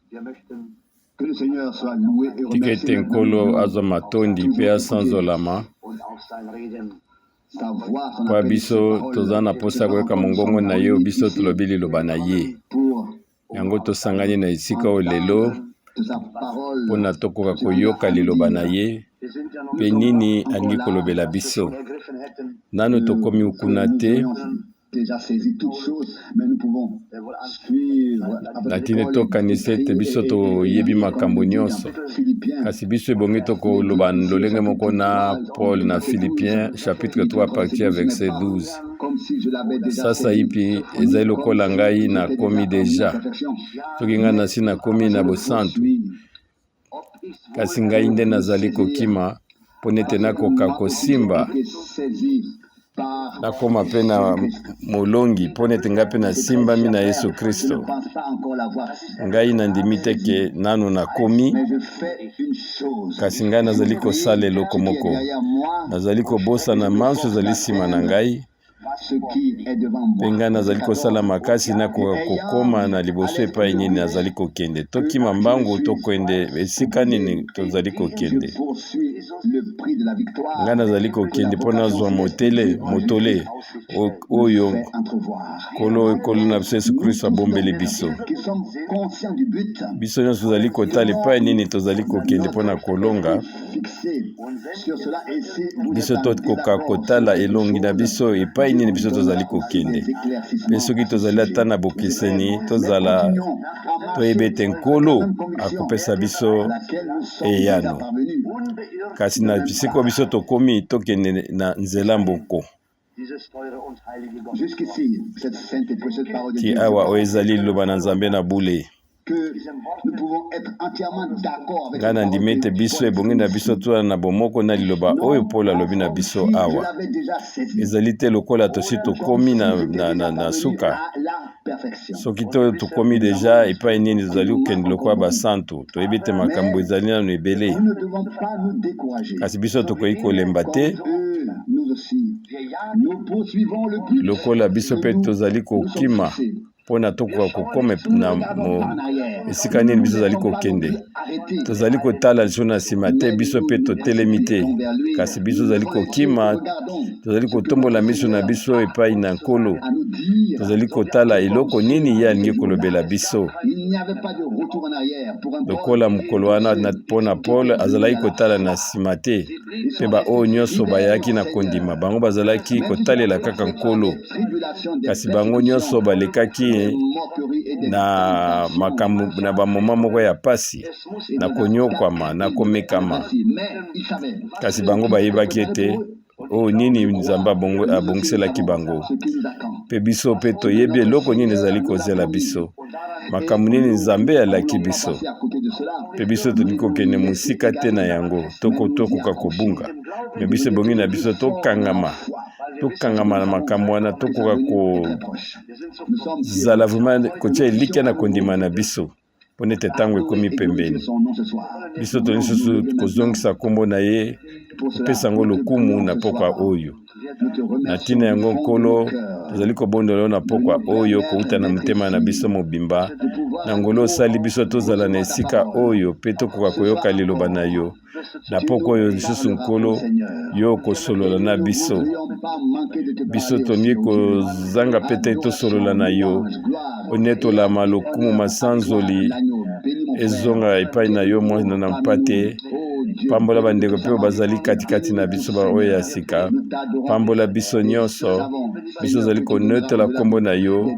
Que le Seigneur soit loué et remercié. Tikete nkolo azo matondi pe asanzolama. Kwa biso tozana posa kweka mongongo na ye biso tulobili loba na ye. Yango tosangani na esika o lelo pona tokoka koyoka liloba na ye pe nini alingi kolobela biso. Nano tokomi ukuna te latine tokanisa ete biso toyebi makambo nyonso kasi biso ebongi tokoloba lolenge moko na Paul na Philippiens chapitre 3 partie verset 12. Sasa ipi ezali lokola ngai nakomi deja soki ngai nasi nakomi na bosantu kasi ngai nde nazali kokima mpo nete nakoka kosimba nakoma pe na molongi mpo nete ngai mpe nasimbami na Yesu Kristo. Ngai nandimi te ke nanu nakomi kasi ngai nazali kosala eloko moko, nazali kobosana manso ezali nsima na ngai mpe ngai nazali kosala makasi nakoka kokoma na liboso epai nini nazali kokende. Tokima mbangu tokwende esika nini tozali kokende. Ngai nazali kokende mpo nazwa motole oyo kolo na biso Yesu Kristo abombeli biso. Biso nyonso tozali kotala epai nini tozali kokende mpo na kolonga. Biso tokoka kotala elongi na biso epai nini biso tozali kokende. Mpe soki tozali ata na bokeseni tozala toyebi ete nkolo akopesa biso eyano. Kasi na bisiko biso tokomi tokende na nzela mboko. Ti awa oyo ezali liloba na Nzambe na bule. Ngai nandimi ete biso ebongi na biso toza na bomoko na liloba oyo Paul alobi na biso awa. Ezali te lokola tosi tokomi na suka. Soki tokomi deja epai nini tozali kokende lokola basantu toyebi ete makambo ezali nano ebele. Kasi biso tokoki kolemba te lokola biso mpe tozali kokima mpona tokoka kokoma na esika nini biso tozali kokende. Tozali kotala liso na nsima te biso mpe totelemi te kasi biso tozali kokima, tozali kotombola miso na biso epai na nkolo. Tozali kotala eloko nini ye alingi kolobela biso. Lokola mokolo wana mpona Paul azalaki kotala na nsima te mpe baoyo nyonso bayaki na kondima bango bazalaki kotalela kaka nkolo kasi bango nyonso balekaki na makambo na bamoma moko ya pasi na konyokwama na komekama kasi bango bayebaki ete o nini Nzambe abongiselaki bango mpe biso mpe toyebi eloko nini ezali kozela biso makambo nini Nzambe alaki biso mpe biso tolingi kokende mosika te na yango tokoka kobunga me biso ebongi na biso tokangama na makambo wana tokoka kozala vraiment kotia elikya na kondima na biso mpo nete ntango ekomi pembeni. Biso tolingi susu kozongisa kombo na ye kopesa yango lokumu na pokwa oyo. Na ntina yango nkolo tozali kobondola na pokwa oyo kouta na motema na biso mobimba na ngolo osali biso tozala na esika oyo mpe tokoka koyoka liloba na yo na pokwa oyo lisusu nkolo yo kosolola na biso. Biso tolingi kozanga mpe te tosolola na yo onetolama lokumu masanzoli ezonga epai na yo mwana na mpate. Pambola bandeko mpe bazali katikati na biso baoyo ya sika. Pambola biso nyonso biso zali konetola kombo na yo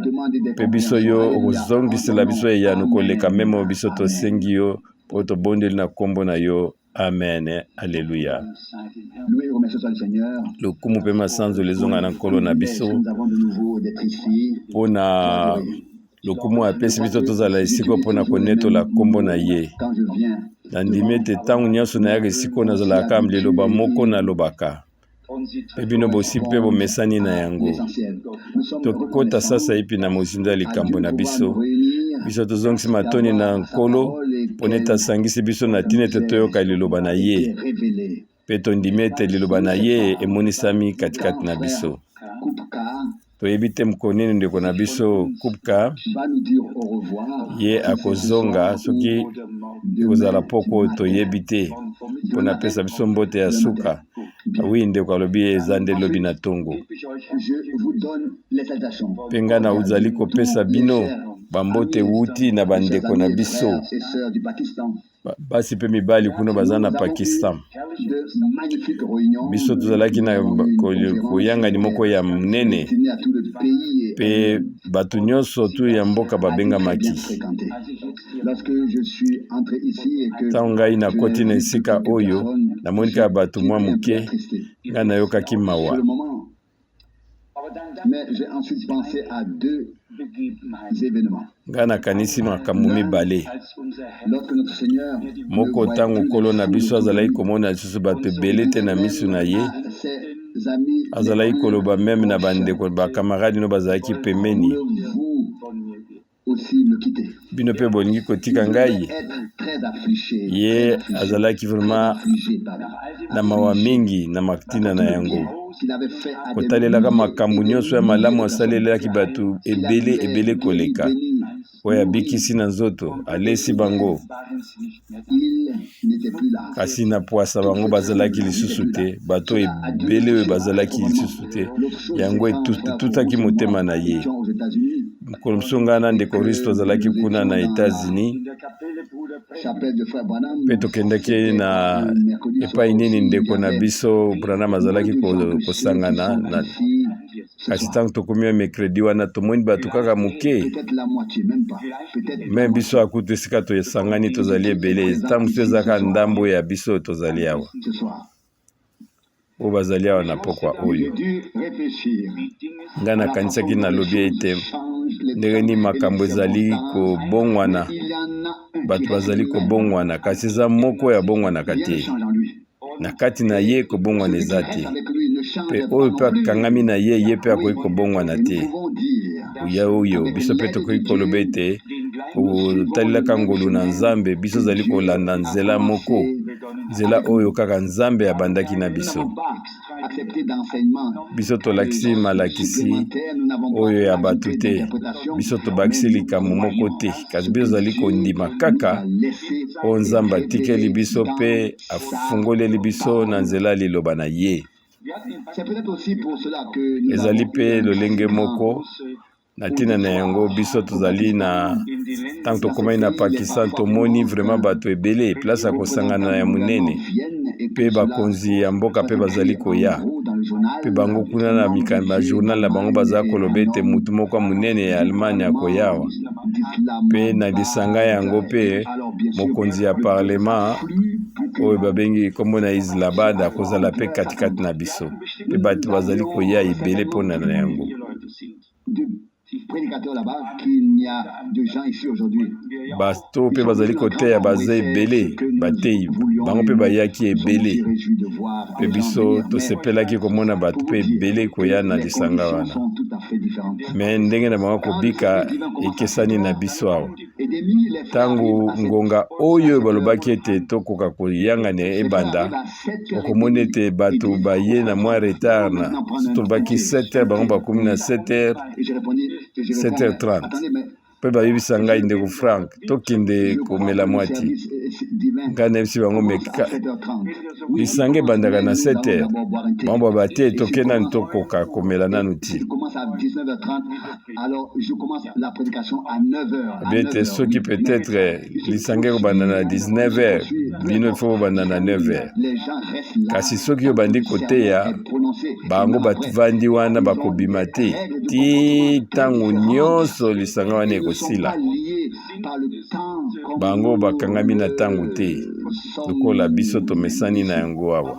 mpe biso yo okozongisela biso eyano koleka memo biso tosengi yo mpo tobondeli na kombo na yo. Amen. Alléluia. Lokumu mpe masanzoli ezonga na nkolo na biso mpona lokumu apesi biso tozala esika mpona konetola kombo na ye. Nandimi ete ntango nyonso nayaka esika nazalaka liloba moko nalobaka mpe bino bosi mpe bomesani na yango. Tokota sasa ipi na mozindo ya likambo na biso. Biso tozongisi matoni na nkolo mpona ete asangisi biso na ntina ete toyoka liloba na ye mpe tondimi ete liloba na ye emonisami katikati na biso. toyebi te mkonini ndeko na biso Kupka ye akozonga soki ekozala poko toyebi te mpona pesa biso mbote ya suka wi ndeko alobi eza nde lobi na ntongo mpe nga na uzali kopesa bino bambote wuti na bandeko na biso basi mpe mibali kuno baza na Pakistan. Biso tozalaki na koyangani moko ya munene mpe bato nyonso tu ya mboka babengamaki. Ntango ngai nakoti na esika oyo namoni kaka bato mwa moke ngai nayokaki mawa. Ngai nakanisi makambo mibale. Moko ntango nkolo na biso azalaki komona lisusu bato ebele te na miso na ye, azalaki koloba meme na bandeko bakamaradi no bazalaki pembeni, bino mpe bolingi kotika ngai. Ye azalaki vraiment na mawa mingi na matina na yango, kotalelaka makambo nyonso ya malamu asalelaki bato ebele koleka oyo abikisi na nzoto alesi bango, kasi na pwasa bango bazalaki lisusu te, bato ebele oyo bazalaki lisusu te, yango etutaki motema na ye. Mokolo mosusu ngai na ndeko Kristo azalaki kuna na Etats-Unis mpe tokendaki na epai nini ndeko na biso Branham azalaki kosangana, kasi ntango tokomi mercredi wana tomoni bato kaka moke, me biso akutu esika tosangani tozali ebele. Ntango mosusu ezaka ndambo ya biso tozali awa oyo bazali awa na pokwa oyo. Ngai nakanisaki nalobi ete ndenge nini makambo ezali kobongwana, bato bazali kobongwana, kasi eza moko ya bongwanaka te, na kati na ye kobongwana eza te, mpe oyo mpe akangami na ye ye mpe akoki kobongwana te. Uya oyo biso mpe tokoki koloba ete kotalelaka ngolu na Nzambe, biso zali kolanda nzela moko, nzela oyo kaka Nzambe abandaki na biso. Biso tolakisi malakisi oyo ya bato te, biso tobakisi likambo moko te, kasi biso zali kondima kaka oyo Nzambe atikeli biso mpe afungoleli biso na nzela liloba na ye. Ezali mpe lolenge moko na ntina na yango biso tozali na ntango tokomai na Pakistan tomoni vraiment bato ebele place ya kosangana ya munene, mpe bakonzi ya mboka mpe bazali koya, mpe bango kuna na mikamba journal na bango bazala koloba ete mutu moko munene ya Allemagne akoyawa, mpe na lisanga yango mpe mokonzi ya parlement oyo babengi kombo na Islamabad akozala mpe katikati na biso, mpe bato bazali koya ebele mpona na yango. Bato mpe bazali koteya baza ebele bateyi, bango mpe bayaki ebele, mpe biso tosepelaki komona bato mpe ebele koya na lisanga wana, me ndenge na bango kobika ekesani na biso awa. Ntango ngonga oyo balobaki ete tokoka koyangana ebanda, okomona ete bato baye na mwa retard, na tolobaki 7h bango bakomi na 7h30, mpe bayebisa ngai ndeko Frank tokende komela mwati. Ngai nayebisi bango meka lisanga ebandaka na 7h, bango bate toke nani tokoka komela nanu ti. Biete soki peut-être lisanga ekobanda na 19h, bino ifo bobanda na 9h, kasi soki obandi koteya bango bavandi wana bakobima te ti ntango nyonso lisanga wana ekosila, bango bakangami na ntango te lokola biso tomesani na yango awa.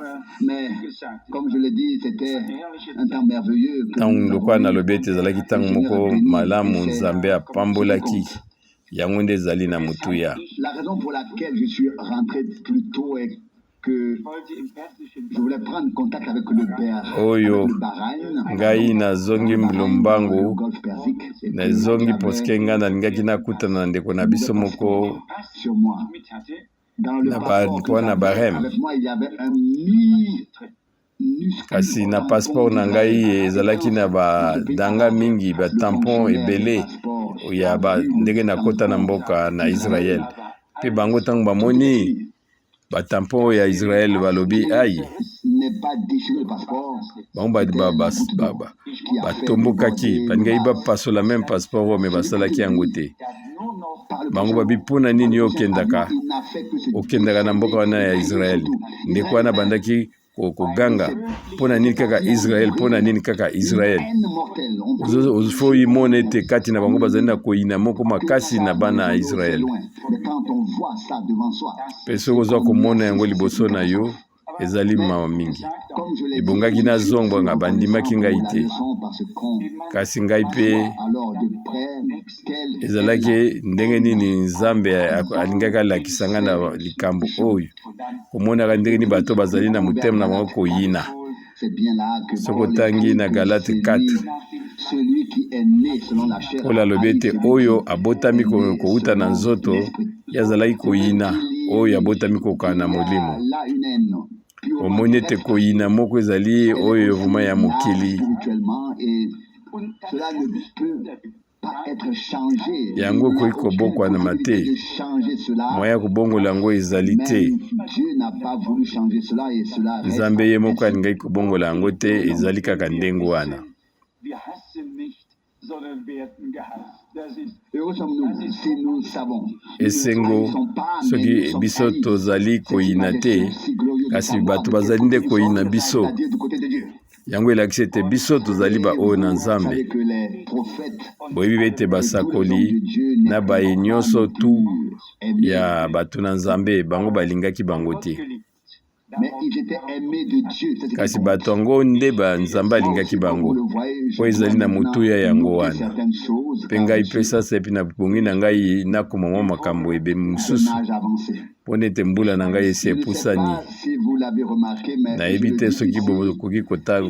Ntango lokola nalobi ete ezalaki ntango moko malamu Nzambe apambolaki yango nde ezali na motuya. Oyo ngai nazongi Lombangu, nazongi poske nga nalingaki nakutana na ndeko na biso moko na Barem. kasi na passeport na ngai ezalaki na badanga mingi batampon ebele ya ndenge nakota na mboka na Israel mpe bango ntango bamoni batampon ya Israel balobi ai bango batombokaki balingai bapasola même passeport oyo me basalaki yango te. Bango babi mpona nini yo okendaka na mboka wana ya Israel ndeko wana bandaki koganga mpona nini kaka Israel fo imona ete kati na bango bazali na koyina moko makasi na bana ya Israel mpe soki ozwa komona yango liboso na yo ezali mawa mingi ebongaki na zongo nga bandimaki ngai te kasi ngai mpe ezalaki ndenge nini Nzambe alingaki alakisa ngai na likambo oyo komonaka ndenge nini bato bazali na motema na bango koyina. Soki otangi na Galate 4 Paul alobi ete oyo abotami kouta na nzoto yazalaki koyina oyo abotami kokana na molimo. Omoni ete koyina moko ezali oyo vuma ya mokili yango okoki kobokwana te moya kobongola yango ezali te. Nzambe ye moko alingaki kobongola yango te ezali kaka ndenge wana. Esengo soki biso tozali koyina te kasi bato bazali nde koyina biso yango elakisi ete biso tozali baoyo na Nzambe boyebi ete basakoli na baye nyonso tu ya bato na Nzambe bango balingaki bango te kasi bato yango nde Nzambe alingaki bango po ezali na motuya yango wana mpe ngai mpe sasa epi na bongi na ngai nakoma mwa makambo ebe mosusu mpona ete mbula na ngai esi epusani nayebi te soki bokoki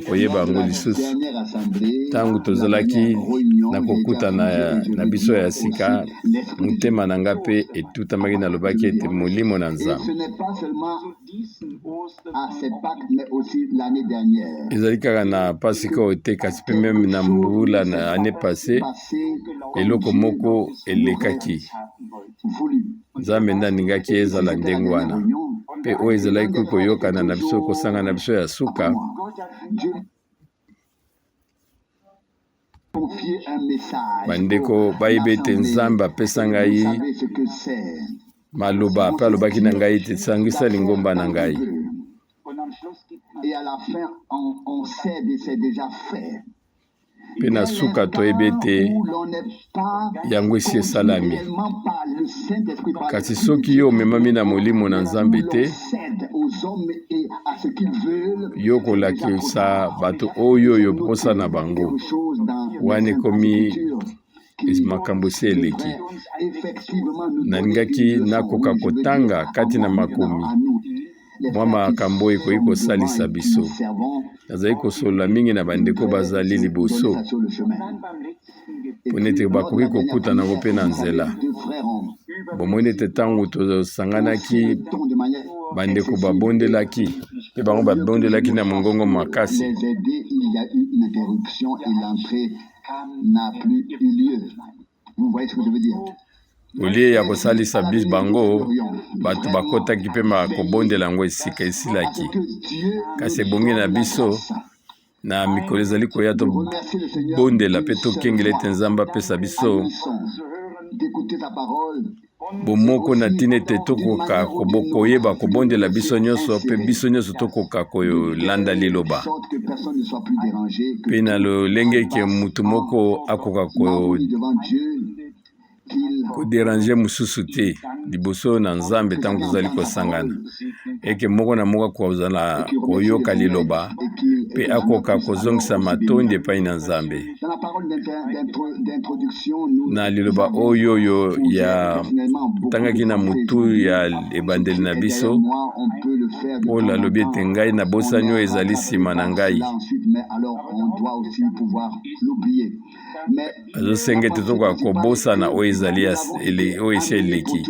koyeba yango lisusu ntango tozalaki na kokutana na biso ya sika motema na nga mpe etutamaki nalobaki ete molimo na Nzambe ezali kaka na pasika oyo te kasi mpe meme na mbula na ane pase eloko moko elekaki Nzambe nde alingaki ezala ndenge wana mpe oyo ezalaki koyokana na biso kosanga na biso ya suka bandeko bayebi ete Nzambe apesa ngai maloba mpe alobaki na ngai ete sangisa lingomba na ngai mpe na suka toyebi ete yango esi esalami kasi soki yo omemami na molimo na Nzambe te yo kolakisa bato oyo yo posa na bango wana ekomi makambo esi eleki nalingaki nakoka kotanga kati na makomi mwa makambo oyo ekoki kosalisa biso nazali kosolola mingi na bandeko bazali liboso mpona ete bakoki kokutana yango mpe na nzela bomoni ete ntango tosanganaki bandeko babondelaki mpe bango babondelaki na mongongo makasi olie ya kosalisa bis bango bato bakotaki mpe kobondela yango esika esilaki kasi ebongi na biso na mikolo ezali koya tobondela mpe tokengela ete Nzambe apesa biso bomoko na ntina ete tokoka koyeba kobondela biso nyonso mpe biso nyonso tokoka kolanda liloba mpe na lolenge eke mutu moko akoka koderange mosusu te liboso na Nzambe ntango tozali kosangana eke moko na moko akozala koyoka liloba mpe akoka kozongisa matondi epai na Nzambe na liloba oyo ya tangaki na mutu ya ebandeli na biso Paul alobi ete ngai na bosani oyo ezali nsima na ngai azosenga ete tokoka kobosana oyo ezali oyo esi eleki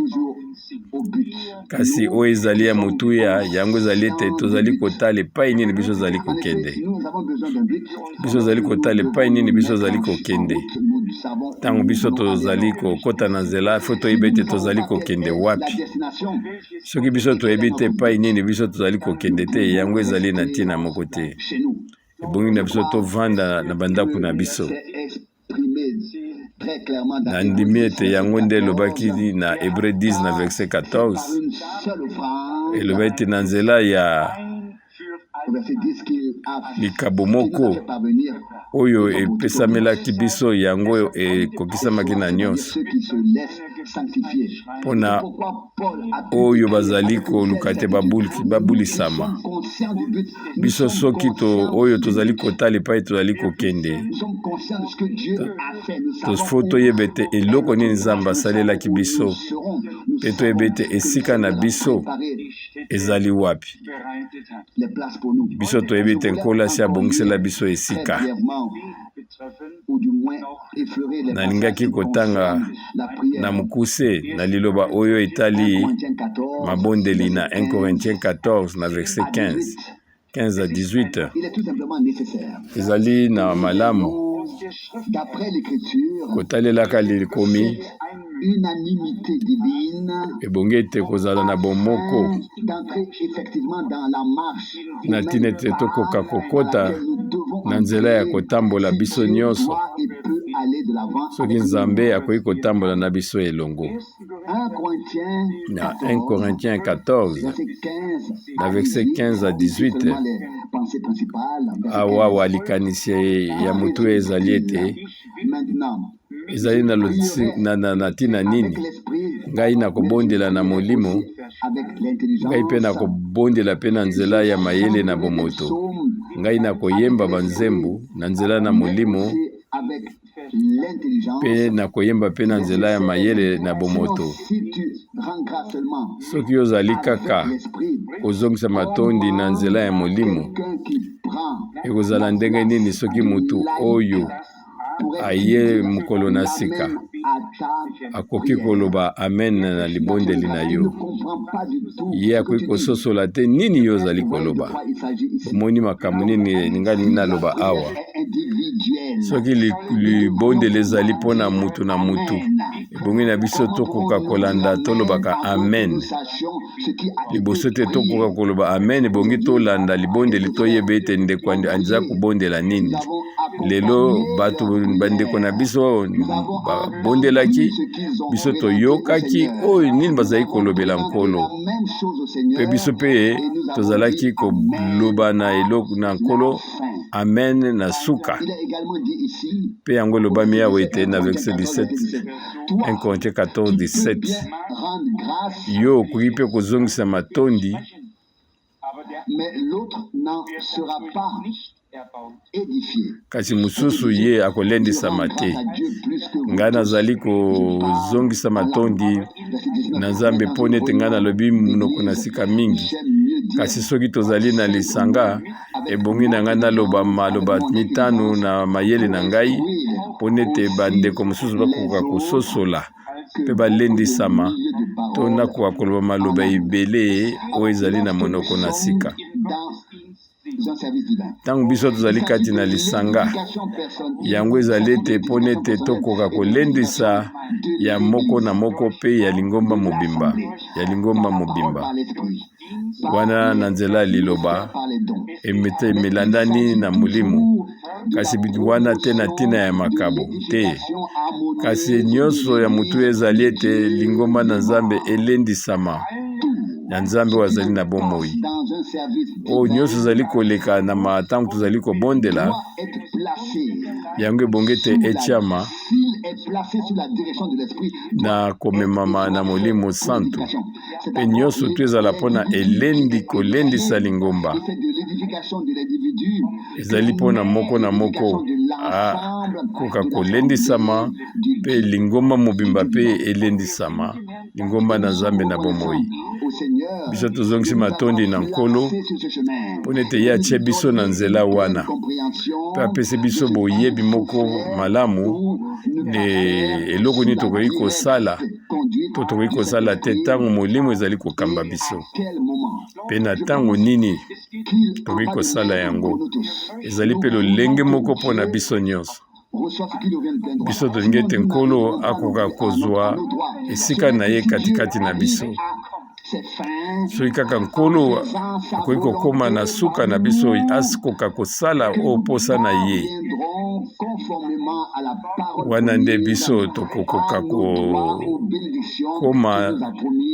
au but. kasi oyo ezali ya motuya yango ezali ete tozali kotala epai nini biso tozali En effet, kokende nous avons besoin d'un but. biso tozali kotala epai nini biso tozali Nous kokende savons où ntango biso nous allons tozali aller. kokɔta na nzela fo toyebi ete tozali kokende La wapi destination. soki biso toyebi te epai nini biso tozali kokende te yango ezali na ntina moko te Chez nous. ebongi na biso tovanda na bandako na biso C'est exprimé très clairement dans nandimi ete yango nde elobaki 14, na Hébreu 10 na verset 14 par une seule offrande. eloba ete na nzela ya Au verset 10 qu'il a likabo moko fait parvenir oyo epesamelaki biso yango ekokisamaki na nyonso ceux qui se laissent sanctifier. mpona Pourquoi Paul a pu oyo dire bazali avec koluka te nous babulisama sommes conscients du but. Nous biso sommes soki conscients oyo du tozali but. kotala epai tozali kokende Nous sommes conscients de ce que Dieu a fait. Nous savons tofo où toyeba ete eloko nini nzambe asalelaki nous biso serons. Nous mpe toyeba ete savons esika na que Dieu biso a préparé ezali wapi les places pour nous. biso toyebi ete nkolo asi abongisela biso esika Très brièvement, ou du moins effleurer les nalingaki kotanga la prière. na mokuse na liloba oyo etali Corinthiens 14, mabondeli na 1 Corinthiens 14 na verset à 15 15 à 18 il est tout simplement nécessaire. ezali na malamu D'après l'écriture, kotalelaka likomi unanimité divine ebongi ete kozala na bomoko d'entrer effectivement dans la marche na ntina ete tokoka kokota na nzela ya kotambola biso nyonso et peut aller de l'avant. soki nzambe akoki kotambola na biso elongo 1 Corinthiens na 1 Corinthiens 14 verset 15 na verset 15 à 18 seulement les pensées principales. Verset awawa likanisi ya motu ezali ete 15. Maintenant, ezali na ntina nini avec l'esprit, ngai nakobondela na molimo avec l'intelligence, ngai mpe nakobondela mpe na nzela ya mayele na bomoto ngai nakoyemba banzembo na nzela na molimo avec l'intelligence. mpe nakoyemba mpe na nzela ya mayele na bomoto Si tu rends grâce seulement soki ozali kaka avec l'esprit, kozongisa matondi na nzela ya molimo quelqu'un qui prend ekozala ndenge nini soki motu oyo aye mokolo na sika akoki koloba amen na libondeli na yo ye akoki kososola te nini yo ozali koloba omoni makambo nini ningali naloba awa soki libondeli ezali mpo na mutu na mutu ebongi na biso tokoka kolanda tolobaka amen liboso te tokoka koloba amen ebongi tolanda libondeli toyeba ete ndeko anza kobondela nini lelo bato bandeko na biso babondelaki biso toyokaki oyo nini bazali kolobela nkolo mpe biso mpe tozalaki koloba na eloko na nkolo amen na suka mpe yango elobami awa ete na verset 17 1 Corinthiens 14 17 yo okoki mpe kozongisa matondi kasi mosusu ye akolendisama te ngai nazali kozongisa matondi na nzambe mpo nete ngai nalobi monoko na sika mingi kasi soki tozali na lisanga ebongi na ngai naloba maloba mitano na mayele na ngai mpo nete bandeko mosusu bakoka kososola mpe balendisama to nakoka koloba maloba ebele oyo ezali na monoko na sika ntango biso tozali kati na lisanga yango ezali ete mpo nete tokoka kolendisa ya moko na moko mpe ya lingomba mobimba wana na nzela ya liloba emelandani na molimo kasi bitu wana te na ntina ya makabo te kasi nyonso ya motu ezali ete lingomba na nzambe elendisama na nzambe oyo azali na bomoi oyo nyonso ezali koleka na matango tozali kobondela yango ebongi ete etiama na komemama na molimo santu mpe nyonso tu ezala mpona kolendisa lingomba ezali mpona moko na moko akoka kolendisama mpe lingomba mobimba mpe elendisama lingomba na nzambe na bomoi biso tozongisi matondi na nkolo mpo ete ye atie biso na nzela wana mpe apesi biso boyebi moko malamu eloko nini tokoki kosala to tokoki kosala te ntango molimo ezali kokamba biso mpe na ntango nini tokoki kosala yango ezali mpe lolenge moko mpo na biso nyonso. Biso tolingi ete nkolo akoka kozwa esika na ye katikati na biso. Soki kaka nkolo akoki kokóma na suka na biso akoka kosala oyo posa na ye, wana nde biso tokokoka kokóma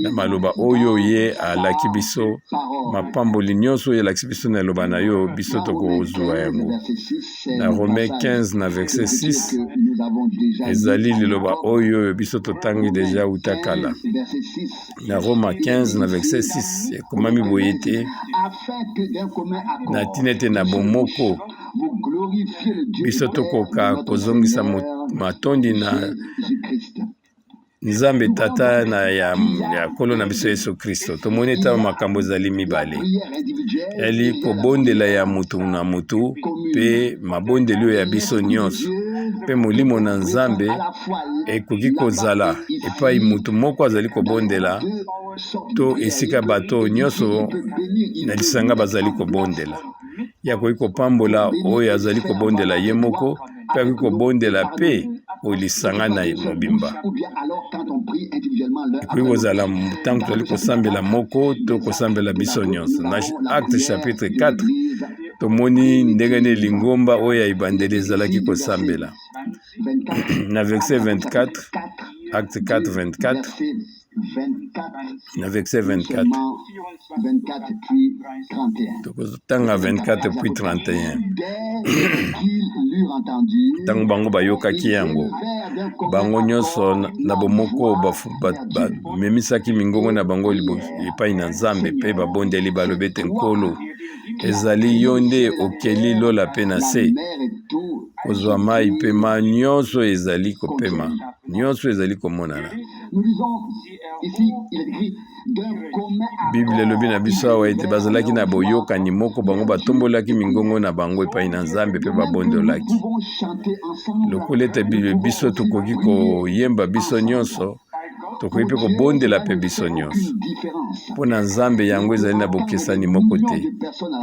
na maloba oyo ye alaki biso, mapamboli nyonso oyo alakisi biso na eloba na yo, biso tokozwa yango. Na Romains 15 na verset 6 ezali liloba oyo biso totangi deja uta kala. Na Roma 15 na verset 6 ekomami boye ete na ntina ete na bomoko biso tokoka kozongisa matondi na Nzambe tata ya nkolo na biso Yesu Kristo. Tomoni ete makambo ezali mibale, eli kobondela ya mutu na mutu mpe mabondeli ya biso nyonso, mpe molimo na Nzambe ekoki kozala epai mutu moko azali kobondela to esika bato nyonso na lisanga bazali kobondela. Ye akoki kopambola oyo azali kobondela ye moko, mpe akoki kobondela mpe olisanga na mobimba. Ekoki kozala ntango tozali kosambela moko to kosambela biso nyonso. Na Acte chapitre 4 tomoni ndenge nini lingomba oyo ya ebandeli ezalaki kosambela. Na verset 24, Acte 4 24, na verset 24 tokotanga 24 puis 31. Ntango bango bayokaki yango, bango nyonso na bomoko bamemisaki mingongo na bango epai na Nzambe mpe babondeli balobi ete nkolo ezali yo nde okeli lola mpe na se kozwa mai mpe ma nyonso ezali kopema, nyonso ezali komonana. Bible elobi na biso awa ete bazalaki na boyokani moko, bango batombolaki mingongo na bango epai na Nzambe mpe babondolaki. Lokola ete biso tokoki koyemba biso nyonso, tokoki mpe kobondela mpe biso nyonso. Mpo na Nzambe yango ezali na bokesani moko te.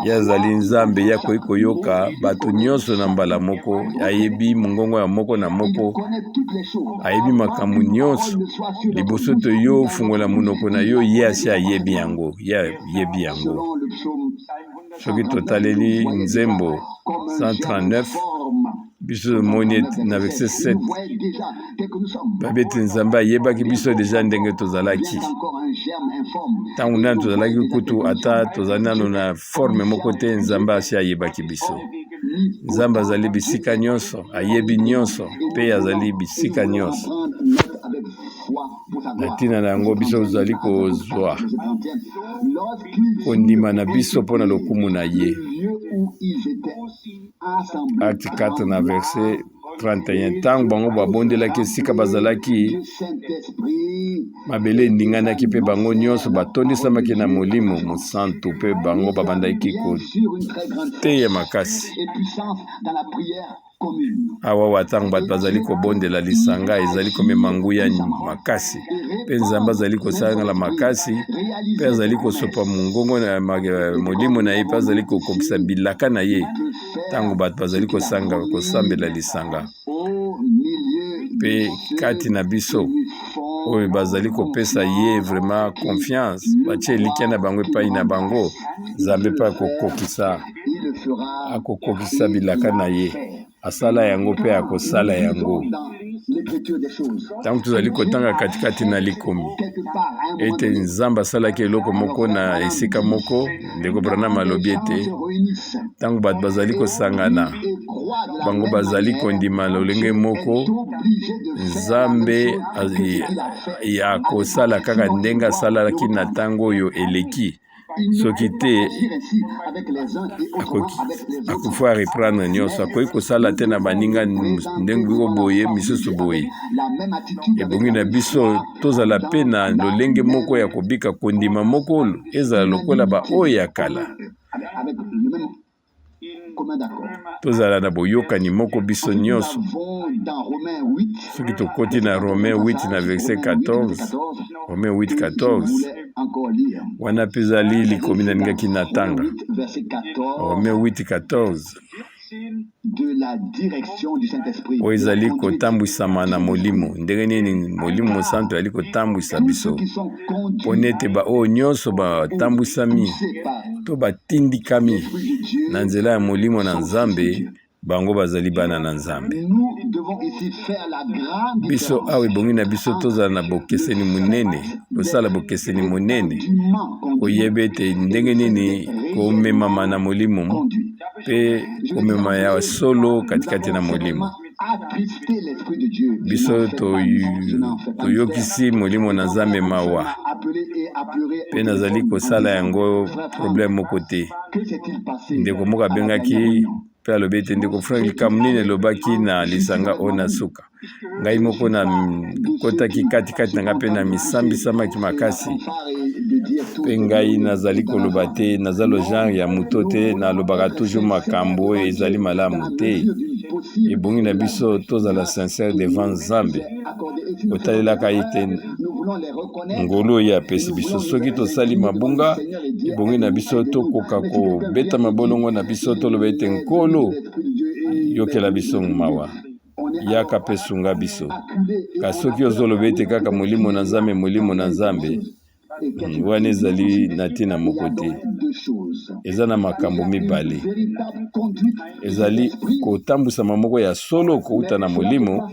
Ye azali Nzambe, ye akoki koyoka bato nyonso na mbala moko, ayebi mongongo ya moko na moko, ayebi makambo nyonso. Liboso to yo fungola monoko na yo, ye asi ayebi yango, ye ayebi yango. Soki totaleli Nzembo 139 biso moni na verset 7 babeti Nzambe ayebaki biso deja ndenge tozalaki. Ntango nani tozalaki kutu ata tozali nano na forme moko te, Nzambe asi ayebaki biso. Nzambe azali bisika nyonso, ayebi nyonso mpe azali bisika nyonso. Na ntina na yango biso tozali kozwa kondima na biso mpo na lokumu na ye. Acte 4 na verset 31. Ntango bango babondelaki esika bazalaki, mabele endinganaki mpe bango nyonso batondisamaki na molimo mosantu mpe bango babandaki koteya makasi. Awa ntango bato bazali kobondela lisanga ezali komema nguya makasi, mpe Nzambe azali kosala makasi mpe azali kosopa mongongo na molimo na ye, mpe azali kokokisa bilaka na ye ntango bato bazali kosambela lisanga. Mpe kati na biso oyo bazali kopesa ye vraiment confiance, batie elikya na bango epai na bango, Nzambe mpe akokokisa bilaka na ye, asala yango mpe akosala yango. Ntango tozali kotanga katikati na likomi ete Nzambe asalaki eloko moko na esika moko, ndeko Branham alobi ete ntango bato bazali kosangana, bango bazali kondima lolenge moko, Nzambe akosala kaka ndenge asalaki na ntango oyo eleki, soki te akufwa reprendre nyonso akoki kosala te na baninga ndenge biko boye misusu boye ebongi na biso tozala pe na lolenge moko ya kobika kondima moko ezala lokola baoyo ya kala tozala na boyokani moko biso nyonso soki tokoti na Romain 8 na verset 14 Romain 8:14 wana mpe ezali likomi na ningaki na tanga Romain 8:14 oyo ezali kotambwisama na molimo ndenge nini molimo mosantu ali kotambwisa biso mpo nete baoyo nyonso batambwisami to batindikami na nzela ya molimo na Nzambe bango bazali bana na Nzambe. Biso awe bongi na biso tozala na bokeseni munene tosala bokeseni munene koyebe ete ndenge nini komemama na molimo pe komema ya solo katikati na molimo biso toyokisi molimo na Nzambe mawa pe nazali kosala yango problème moko te ndeko moko abengaki pe alobi ete ndeko Frank likambo nini elobaki na lisanga oyo na suka ngai moko na kotaki katikati na nga mpe na misambisamaki makasi pe ngai nazali koloba te naza lo genre ya moto te nalobaka toujours makambo oyo ezali malamu te ebongi na biso tozala sincère devant Nzambe otalelaka ye te ngolu oyo apesi biso soki tosali mabunga ebongi na biso tokoka kobeta mabolongo na biso toloba ete nkolo yokela biso mawa yaka mpe sunga biso kasi soki ozoloba ete kaka molimo na Nzambe wana ezali na ntina moko te eza na makambo mibale ezali kotambwisama moko ya solo kouta na molimo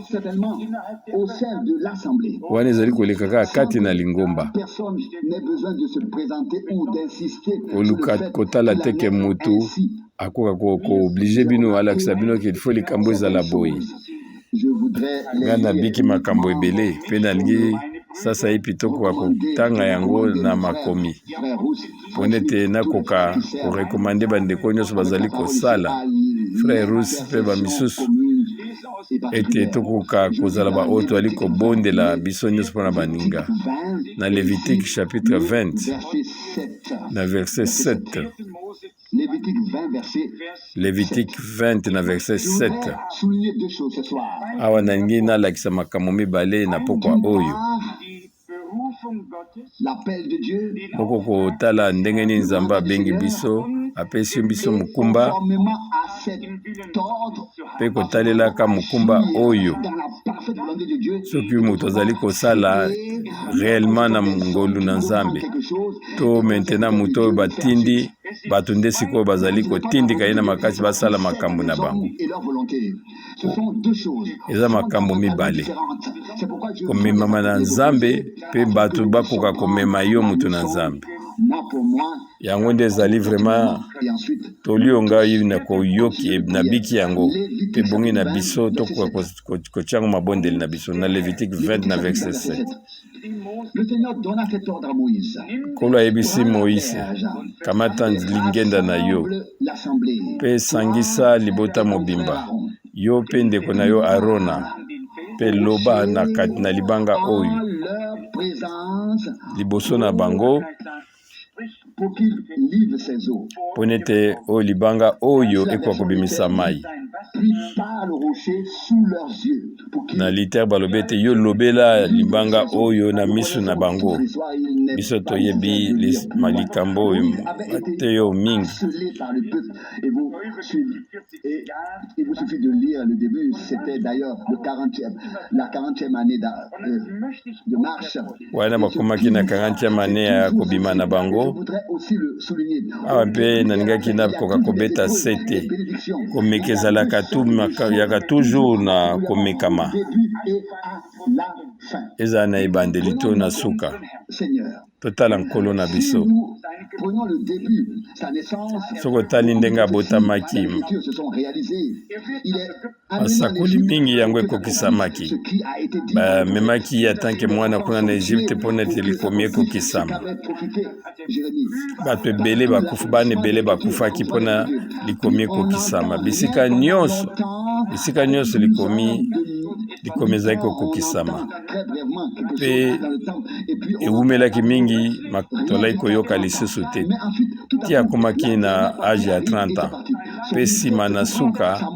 wana ezali koleka kaka kati na lingomba oluka kotala teke mutu akoka kooblige bino alakisa bino ke ilfo likambo ezala boye nga nabiki makambo ebele mpe nalingi sasa yepi tokoka kotanga yango na makomi mpo nete nakoka korekomande bandeko nyonso bazali kosala frère Rousse mpe bamisusu ete tokoka kozala baoyo toali kobondela biso nyonso mpo na baninga na Lévitique chapitre 20 na verset 7 Lévitique 20 na verset 7 awa nalingi nalakisa makambo mibale na pokwa oyo moko kotala ndenge nini Nzambe abengi biso apesi biso mokumba mpe kotalelaka mokumba oyo soki moto azali kosala réellement na ngolu na Nzambe to maintenant moto oyo batindi bato nde sikoyo bazali kotindika ye na makasi basala makambo na bango eza makambo mibale komemama na Nzambe mpe bato bakoka komema yo moto na Nzambe yango nde ezali vraiment tolionga na koyoki na biki yango mpe bongi na biso tokoka kotiango mabondeli na biso na Lévitique 20 na verset 7 Nkolo ayebisi Moïse kamata lingenda na yo mpe sangisa libota mobimba yo mpe ndeko na yo Arona mpe loba na libanga oyo liboso na bango mpo nete oyo libanga oyo ekoka kobimisa mai na liter balobi ete yo lobela libanga oyo na miso na bango biso toyebi malikambo oyo te yo mingi Il vous suffit de lire le début, c'était d'ailleurs la 40e année de marche. Wana bakomaki na 40e année ya kobima na bango. Awa mpe naningaki na koka kobeta sete. Komekezalaka yaka toujours na komekama. Eza na ebandeli to na suka. Totala nkolo na biso. Prenons le début, sa naissance. Soko tali ndenge abotamaki. Les Écritures se sont réalisées. Il est Masakuli mingi yango ekokisamaki. Bamemaki ye atanke mwana kuna na Egypte mpo neti likomi ekokisama. Bato ebele bakufa, bana ebele bakufaki mpona likomi ekokisama. Bisika nyonso likomi ezalaki kokokisama. Mpe ewumelaki mingi tolai koyoka lisusu te. Ti akomaki na age ya 30 ans. Mpe nsima na suka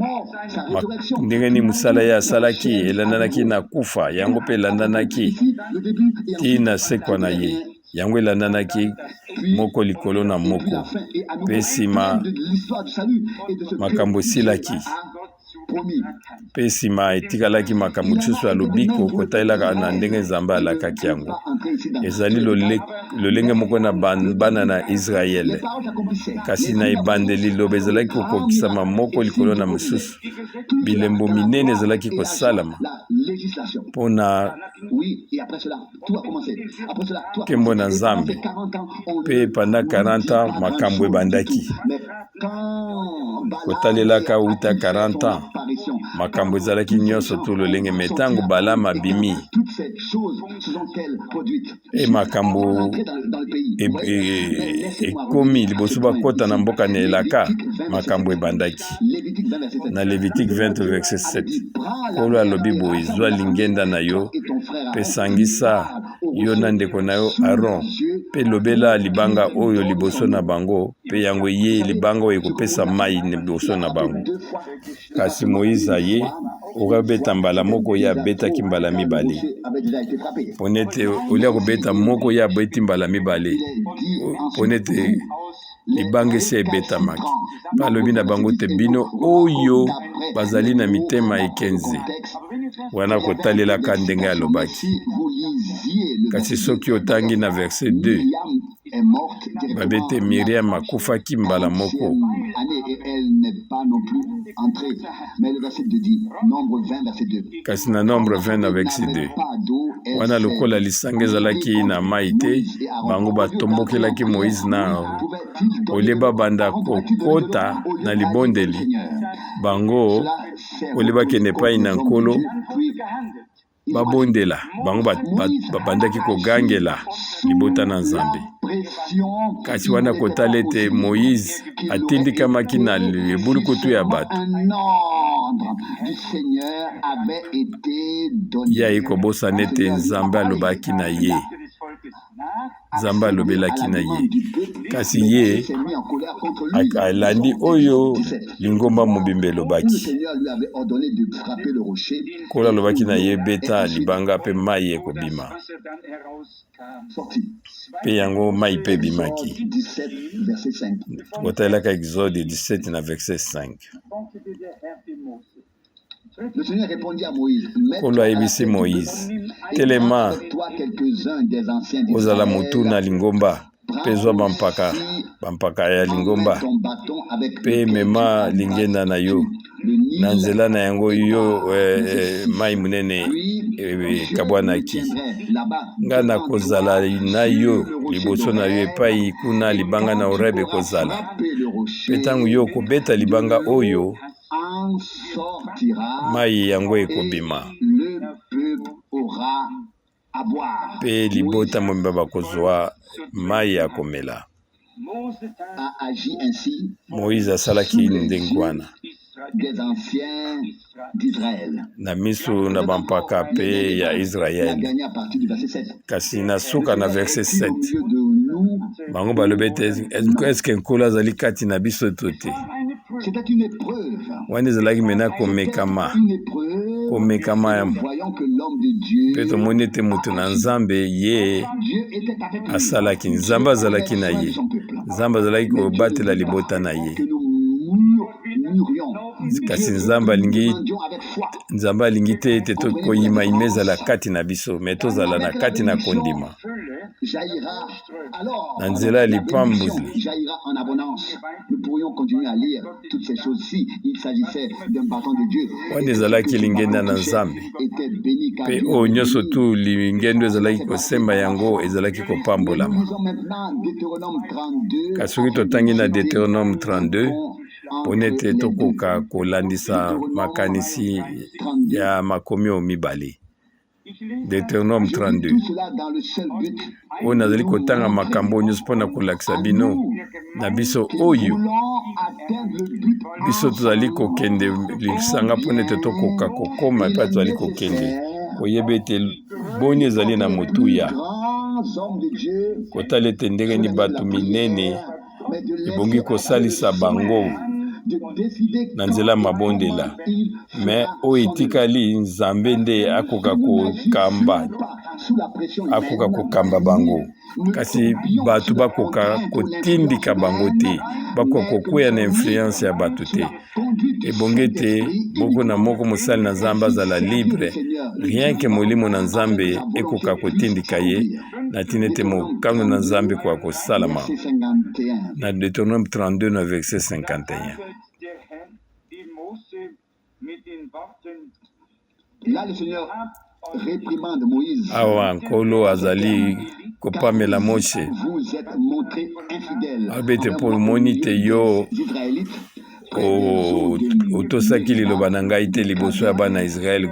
ndenge ni mosala ye asalaki elandanaki na kufa, yango mpe elandanaki ti na sekwa na ye, yango elandanaki moko likolo na moko. Mpe nsima makambo esilaki, mpe nsima etikalaki makambo mosusu alobiko kotalelaka na ndenge Nzambe alakaki yango. Ezali lolenge moko na bana na Israele, kasi na ebandeli liloba ezalaki kokokisama moko likolo na mosusu. Bilembo minene ezalaki kosalama mpona nkembo na Nzambe. Mpe panda 40 ans makambo ebandaki kotalelaka uta 40 ans makambo ezalaki nyonso tu lolenge. Metango Balama abimi makambo ekomi liboso bakota na mboka na elaka, makambo ebandaki na Lévitique 20 verset 7. Kolo alobi boye, zwa lingenda na yo mpe sangisa yo na ndeko na yo Aaron, mpe lobela libanga oyo liboso na bango, mpe yango ye libanga oyo ekopesa mai liboso na bango. Kasi Moïse aye okabeta mbala moko ye abetaki mbala mibale. Ponete olia kobeta moko ye abeti mbala mibale, ponete libanga esi ebetamaki. Balobi na bango te, bino oyo bazali na mitema ekenze wana kotalelaka ndenge alobaki. Kasi soki otangi na verset 2, babete Miriam akufaki mbala moko. Kasi na Nombre 20 na verset 2 wana lokola lisanga ezalaki na mai te, bango batombokelaki Moïse na oleba banda kokota na libondeli, bango oleba kende epai na Nkolo babondela, bango babandaki kogangela libota na Nzambe. Kasi wana kotala ete Moïse atindikamaki na ebulukutu ya bato, ye ayi kobosana ete Nzambe alobaki na ye, Nzambe alobelaki na ye. Kasi ye alandi oyo lingomba mobimba elobaki. Kola alobaki na ye, beta libanga mpe mai ekobima, mpe yango mai mpe ebimaki. Kotalelaka Exode 17 na verset 5. Kolo ayebisi Moïse, telema ozala motu na lingomba, mpe zwa bampaka ya lingomba, mpe mema lingenda na yo na nzela na yango yo mai munene ekabwanaki. Nga na kozala na yo liboso na yo epai kuna libanga na Oreb ekozala, mpe ntango yo kobeta libanga oyo mai yango ekobima, mpe libota mobimba bakozwa mai ya komela. Moïse asalaki ndenge wana na miso na bampaka mpe ya Israeli. Kasi na suka na verset 7 bango balobi ete eske Nkolo azali kati na biso to te. Wana ezalaki mena komekama mpe tomoni ete moto na Nzambe ye asalaki, Nzambe azalaki na ye, Nzambe azalaki kobatela libota na ye. Kasi Nzambe alingi te ete tokoyima ezala kati na biso, me tozala na kati na kondima. jaillira. Alors, na nzela ya la bénédiction lipambuzi. jaillira en abondance. Nous pourrions continuer à lire toutes ces choses si il s'agissait d'un bâton de Dieu. Wana ezalaki lingenda na Nzambe Était béni car mpe Dieu oyo était nyonso béni. tu lingendo ezalaki kosemba yango ezalaki Nous kopambolama. lisons maintenant Deutéronome 32. Kasi soki totangi na Deutéronome 32 mpona ete tokoka kolandisa makanisi ya makomi oyo mibale. Deutéronome 32 Tout cela dans le seul but oyo nazali kotanga makambo nyonso mpona kolakisa bino na biso oyo voulons atteindre le but. biso tozali kokende lisanga mpona ete tokoka kokoma epai tozali kokende koyeba ete boni ezali na motuya Grands hommes de Dieu, kotala ete ndenge ni bato minene ebongi kosalisa bango de décider na nzela ya mabondela me oyo etikali Nzambe nde akoka kokamba sous la pression akoka kokamba bango kasi bato bakoka kotindika bango te bakoka kokweya na influence ya bato te ebongi ete moko na moko mosali na Nzambe azala libre rien ke molimo na Nzambe ekoka kotindika ye na ntina ete mokano na Nzambe ekoka kosalama na Deutéronome 32 na verset 51. Là, le Seigneur réprimande Moïse. Awa nkolo azali kopamela Moshe Vous êtes montrés infidèles. abete mpo omoni te yo Israélites, otosaki liloba na ngai te liboso ya bana Israele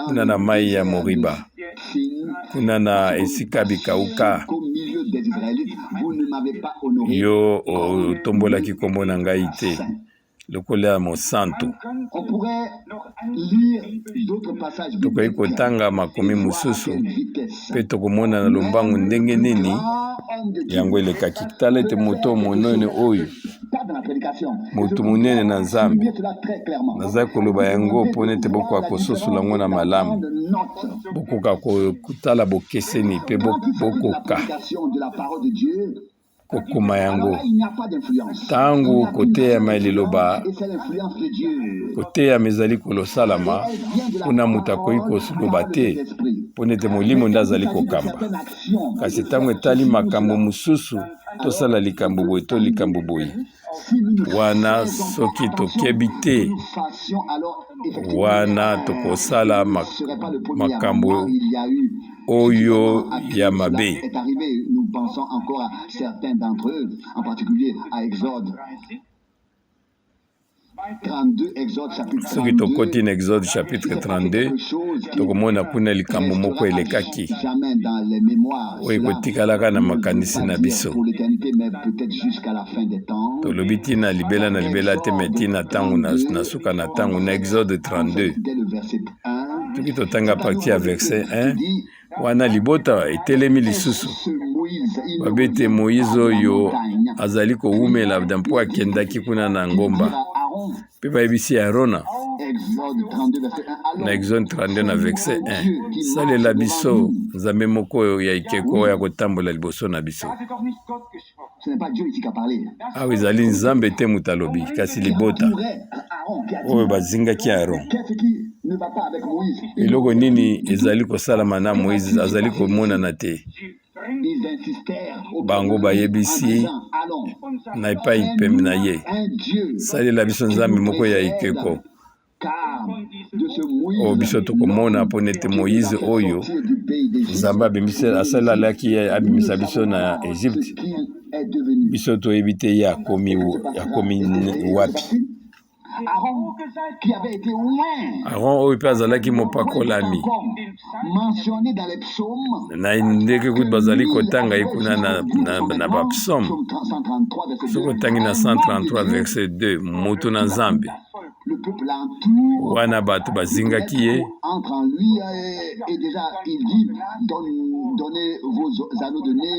kuna na mai ya Moriba kuna na esika bikauka qu'au milieu des Israélites, vous ne m'avez pas honoré. yo otombolaki kombo na ngai te lokola ya mosantu. On pourrait lire d'autres passages Tokoki bibliques kotanga makomi mosusu à quelle vitesse. mpe tokomona na lombangu ndenge nini Homme de Dieu, yango elekaki. Tala ete moto monene oyo pas dans la prédication. moto monene na Nzambe Soulignez cela très clairement. naza koloba yango mpona ete bokoka kososola yango na malamu Note. bokoka kotala bokeseni mpe Quand il s'agit de la bokoka prédication de la parole de Dieu, kokoma yango alors là, il n'y a pas d'influence. ntango Il n'y a koteyama qu'une liloba et c'est l'influence de Dieu. koteyama ezali kolosalama mpona moto akoki koloba te mpona ete molimo nde azali kokamba. Kasi ntango etali makambo mosusu tosala likambo boye to likambo boye wana soki tokebi te wana tokosala makambo oyo ya mabe. est arrivé, nous pensons encore à certains d'entre eux, en particulier à Exode 32, Exode chapitre soki 32. tokoti na Exode chapitre 32 tokomona kuna likambo moko elekaki Jamais dans les mémoires. oyo ekotikalaka na makanisi na biso. Pour l'éternité, mais peut-être jusqu'à la fin des temps. tolobi ntina libela na libela te me ntina ntango na suka na ntango na Exode 32 Dès le verset 1. soki totanga parti ya verset 1 wana libota etelemi lisusu babe ete Moïse oyo azali kowumela da mpo akendaki kuna na ngomba mpe bayebisi Arona na Exode 32 na verset 1 salela biso Nzambe moko oyo ya ekeko oyo akotambola liboso na biso. Awa ezali Nzambe te moto alobi kasi libota oyo bazingaki Aron. Eloko nini ezali kosalama na Moïse azali komonana te. Bango bayebisi na epai pembe na ye salela biso Nzambe moko ya ekeko oyo biso tokomona mpona ete Moïse oyo Nzambe asalalaki abimisa biso na Egypte biso toyebi te ye akomi wapi. Aron oyo mpe azalaki mopakolami na ndenge kutu bazali kotanga ye kuna na bapsaume soki otangi na 133 verset 2 moto na Nzambe wana bato bazingaki ye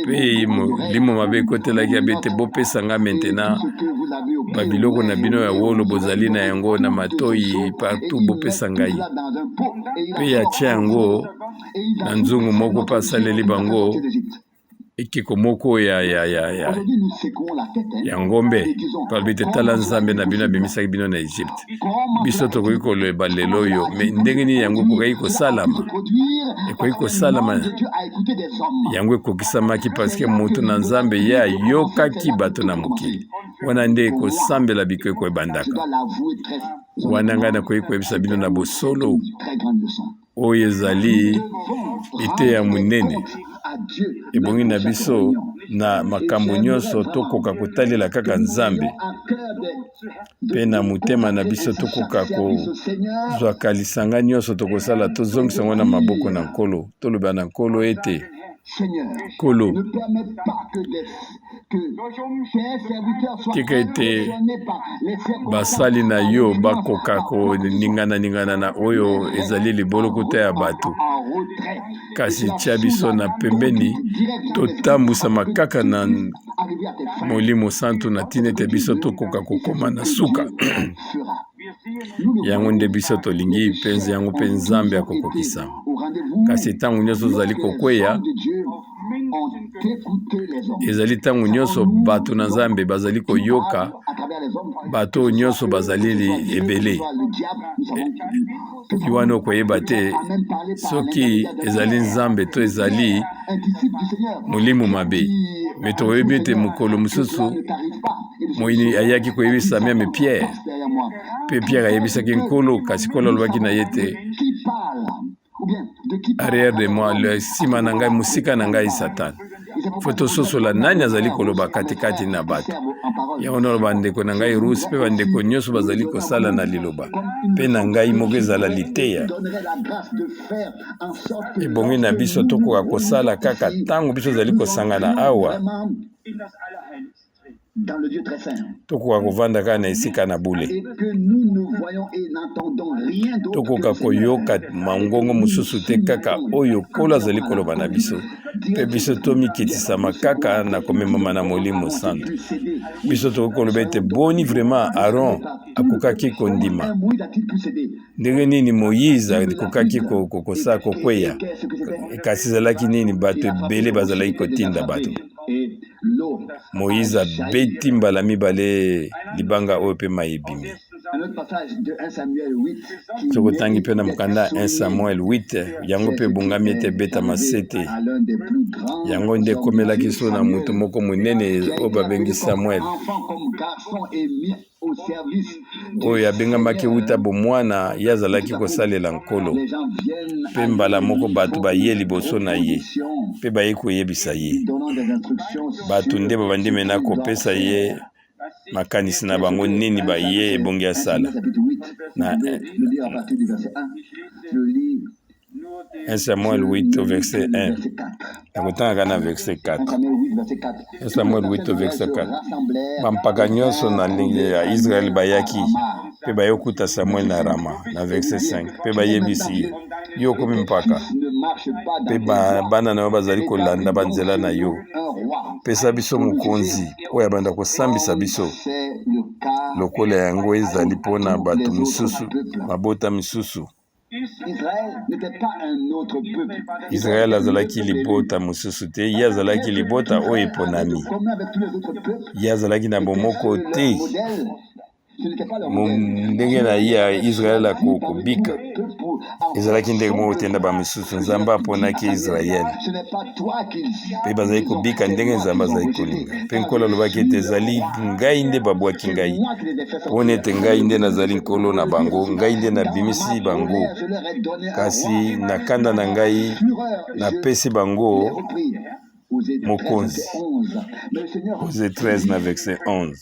mpe limo mabe ekotelaki abe ete bopesanga maintenant babiloko na bino ya wolo bozali na yango na matoyi partout bopesa ngai mpe atia yango na nzungu moko mpe asaleli bango ekeko moko ya ngombe palobi te tala nzambe na bino abimisaki bino na Egypte. Biso tokoki koloba lelo oyo me ndenge nini yango ekoki kosalama, ekoki kosalama yango ekokisamaki parceke moto na nzambe ye ayokaki bato na mokili wana nde ekosambela bikeko ebandaka. Wana ngai nakoki koyebisa bino na bosolo oyo ezali iteya monene ebongi na biso na makambo nyonso tokoka kotalela kaka nzambe mpe na motema na biso tokoka kozwaka lisanga nyonso tokosala tozongisa ngo na maboko na Nkolo, toloba na Nkolo ete Nkolo tika ete basali na yo bakoka koningana na oyo ezali libolokota ya bato, kasi tia biso na pembeni totambusama kaka na Molimo Santu na tina ete biso tokoka kokoma na suka yango nde biso tolingi mpenzi yango mpe Nzambe akokokisa. Kasi ntango nyonso ozali kokweya ezali ntango nyonso bato na Nzambe bazali koyoka, bato nyonso bazali ebele wana okoyeba te soki ezali Nzambe to ezali molimo mabe. Me toyebi ete mokolo mosusu moyini ayaki koyebisa meme Pierre, mpe Pierre ayebisaki Nkolo, kasi Nkolo alobaki na ye te arrière de moi, le nsima na ngai, mosika na ngai Satan. Fo tososola nani azali koloba katikati na bato yango na bandeko na ngai rusi mpe bandeko nyonso bazali kosala na liloba mpe na ngai moko ezala liteya. Ebongi na biso tokoka kosala kaka ntango biso ezali kosangana awa tokoka kovanda kaka na esika na bule, tokoka koyoka mangongo mosusu te kaka oyo Nkolo azali koloba na biso, mpe biso tomikitisama kaka na komemama na Molimo Santu. Biso tokoki koloba ete boni vraiment Aaron akokaki kondima ndenge nini Moïse akokaki kosala kokweya, kasi ezalaki nini bato ebele bazalaki kotinda bato. Moïse abeti mbala mibale libanga oyo mpe mai ebimi. Tokotangi mpe na mokanda 1 Samuel 8 yango mpe ebongami ete beta masete yango nde ekomelaki so na moto moko monene oyo babengi Samuel oyo abengamaki wuta bomwana ye azalaki kosalela Nkolo, mpe mbala moko bato baye liboso na ye mpe baye koyebisa ye, bato nde babandi mena kopesa ye makanisi na bango nini baye ebongi asala. Na 1 Samuel 8 au verset 1. Nakotanga na verset 4. 1 Samuel 8 au verset 4. Bampaka nyonso na ndenge ya Israel bayaki mpe bayokuta Samuel na Rama na verset 5. Mpe bayebisi ye yo okomi mpaka mpe bana na yo bazali kolanda banzela na yo. Pesa biso mokonzi oyo abanda kosambisa biso lokola yango ezali mpona bato misusu mabota misusu. Israel azalaki libota mosusu te, ye azalaki libota oyo eponami, ye azalaki na bomoko te ndenge na ye ya Israel akobika ezalaki ndenge moko te na bamisusu. Nzambe aponaki Israel mpe bazali kobika ndenge Nzambe azali kolinga, mpe Nkolo alobaki ete ezali ngai nde babwaki ngai mpona ete ngai nde nazali Nkolo na bango, ngai nde nabimisi bango, kasi na kanda na ngai napesi bango mokonzi. Osée 13 na verset 11.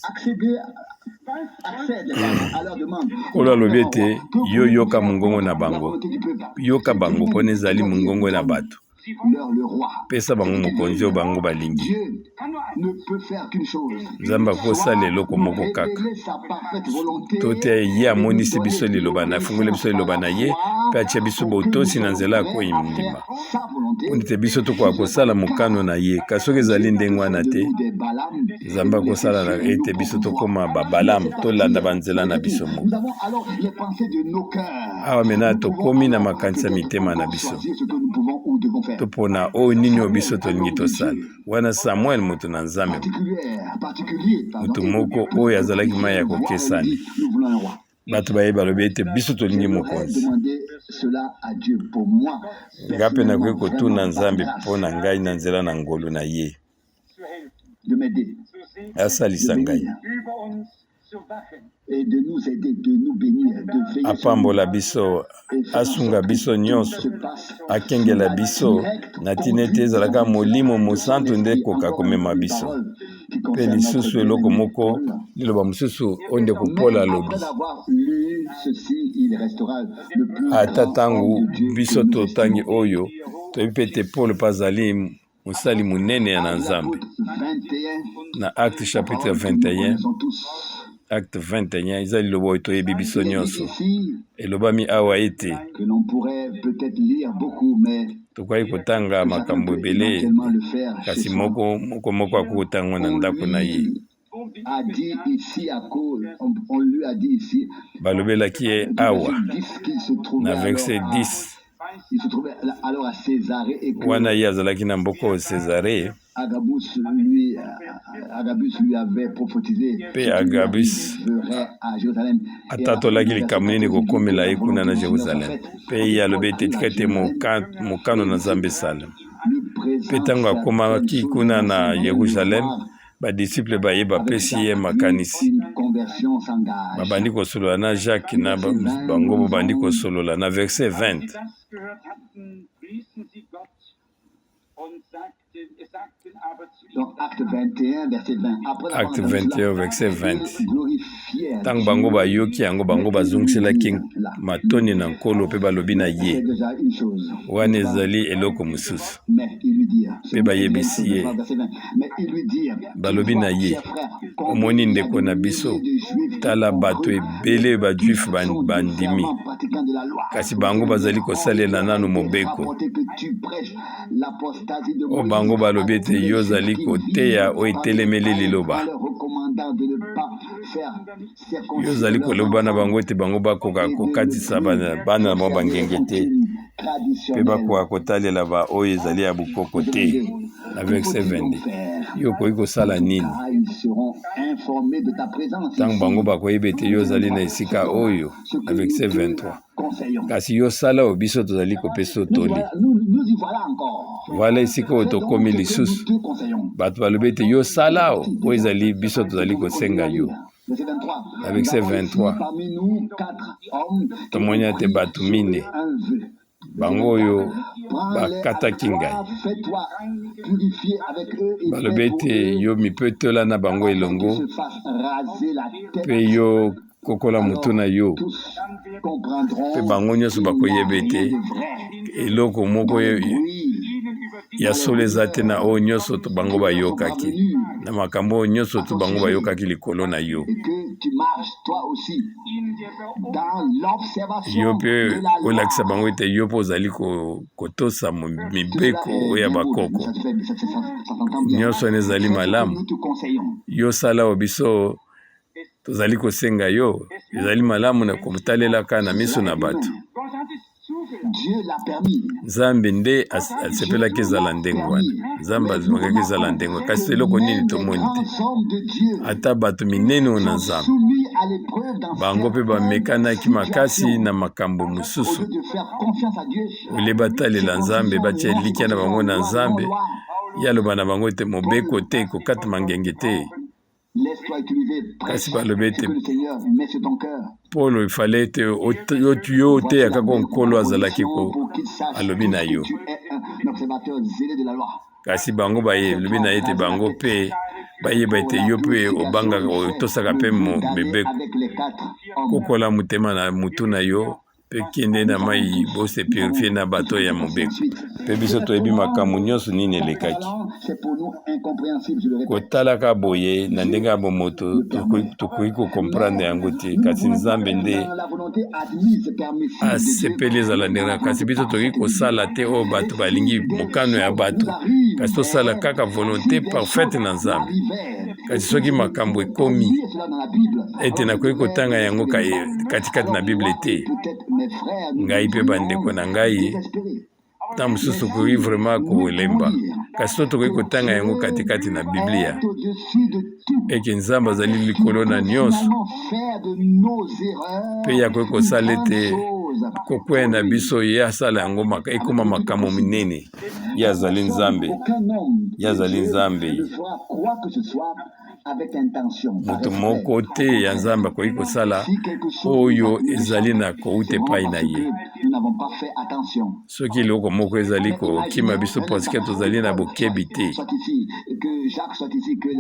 Nkolo alobi ete yo yoka mongongo na bango, yoka bango mpona ezali mongongo na bato, pesa bango mokonzi oyo bango balingi. Nzambe akosala eloko moko kaka to te ye amonisi biso liloba na afungoli biso liloba na ye mpe atia biso botosi na nzela akoyi ndima mpona ete biso tokoka kosala mokano na ye, kasi soki ezali ndenge wana te Nzambe akosala na ete biso tokoma babalamu tolanda banzela na biso moko. Awa mena tokomi na makanisi ya mitema na biso to pona o nini biso tolingi tosala wana Samuel moto na Nzambe moto moko oyo azalaki mai ya kokesani bato bayeba lobi ete biso tolingi mokonzi nga mpe nakoki kotuna Nzambe mpo na ngai na nzela na ngolu na ye asalisa ngai apambola biso asunga biso nyonso akengela biso na tina ete ezalaka molimo mosantu nde koka komema biso mpe lisusu eloko moko liloba mosusu oyo ndeko Paul alobi ata ntango biso totangi oyo toyebi mpe ete Paul mpe azali mosali monene ya na Nzambe na Acte chapitre 21 Acte 21 ezali liloba oyo toyebi biso nyonso elobami awa ete tokoki kotanga makambo ebele kasi moko akoki kotanga na ndako na ye balobelaki ye awa na verset 10 wana ye azalaki na mboka oyo Césarée mpe Agabus atatolaki likambo nini kokomela ye kuna na Jerusalem mpe ye alobi ete tika ete mokano na Nzambe esala mpe ntango akomaki kuna na Yerusalem badisiple baye bapesi ye makanisi babandi kosolola na Jacques na bango babandi kosolola na verset 20 Donc, acte 21, verset 20. Acte 21, verset 20. Tant bango ba yoki yango bango bazongiselaki matoni na nkolo pe balobi na ye. Wana ezali eloko mosusu. Pe bayebisi ye. Balobi na ye. Omoni ndeko na biso. Tala bato ebele ba juif bandimi. Kasi bango bazali kosalela nanu mobeko. O bango balobi ete yo zali koteya o etelemeli liloba. Yo zali koloba na bango ete bango bakoka kokatisa bana na bango bangenge te. Pe bakoka kotalela ba oyo ezali ya bokoko te. Na verset 20. Yo koki kosala nini? Tango bango bakoyeba ete yo zali na esika oyo. Na verset 23. Kasi yo sala o biso tozali kopesa toli. Voilà esika oyo tokomi lisusu. Bato balobi ete yo sala o ezali biso tozali kosenga yo. Na verset 23. Tomoni ate bato mine. Bango oyo bakataki ngai. Balobi ete yo mipetola na bango elongo. Pe yo kokola mutu na yo. Pe bango nyonso bakoyeba ete eloko moko ya solo eza te na oyo nyonso to bango bayokaki. Na makambo oyo nyonso to bango bayokaki likolo na yo. Yo pe olakisa bango ete yo po ozali kotosa mibeko ya bakoko. Nyonso ezali malamu. Yo sala o biso tozali kosenga yo. Ezali malamu na kotalelaka na miso na bato. Nzambe nde asepelaki ezala ndenge wana. Nzambe azimaki ezala ndenge wana. Kasi eloko nini tomoni te. Ata bato minene na Nzambe. Bango pe bamekanaki makasi na makambo mosusu. Ole batalela Nzambe batia likia na bango na Nzambe. Yaloba na bango ete mobeko te kokata mangenge te. Kasi balobi ete Paul ifale ete yo te akako nkolo azalaki ko alobi na yo. Kasi bango baye lobi na ete bango pe bayeba ete yo pe obanga otosaka pe mebeko kokola mutema na mutu na yo pe kende na mai bose purifie na bato ya mobeko. Pe biso toyebi makambo nyonso nini elekaki. Kotalaka boye na ndenge ya bomoto tokoki kokomprendre yango te. Kasi Nzambe nde asepeli ezala ndenge. Kasi biso tokoki kosala te oyo bato balingi mokano ya bato. Kasi tosala kaka volonté parfaite na Nzambe. Kasi soki makambo ekomi ete nakoki kotanga yango katikati na Bible te. Ngai pe bandeko na ngai ntango mosusu tokoki vraiment kolemba kasi so tokoki kotanga yango katikati na biblia eke nzambe azali likolo na nyonso mpe ye akoki kosala ete kokwea na biso ye asala yango ekoma makambo minene. Ye azali nzambe, ye azali nzambe. Moto moko te ya nzambe akoki kosala oyo ezali na kouta epai na ye. Soki eloko moko ezali kokima biso parceke tozali na bokebi te.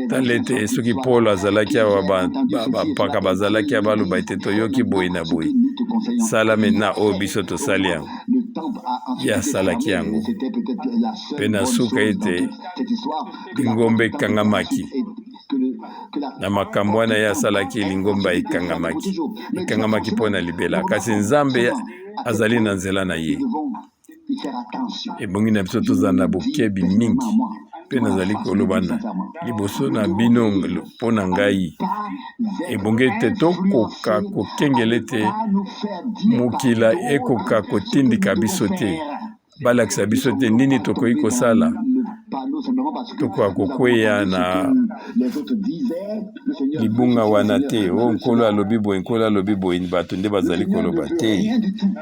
Tala ete soki Paul azalaki awa bampaka bazalaki abaloba ete toyoki boye na boye sala mena oyo biso tosali yango, ye asalaki yango mpe na suka ete lingomba ekangamaki. Na makambo wana ye asalaki lingomba ekangamaki mpo na libela, kasi nzambe azali na nzela na ye. Ebongi na biso tozala na bokebi mingi mpe nazali koloba na liboso na bino mpo na ngai ebongi ete tokoka kokengela ete mokila ekoka kotindika biso te, balakisa biso te nini tokoki kosala. Tokoka kokweya na libunga wana te, o nkolo alobi boye, nkolo alobi boye, bato nde bazali koloba te.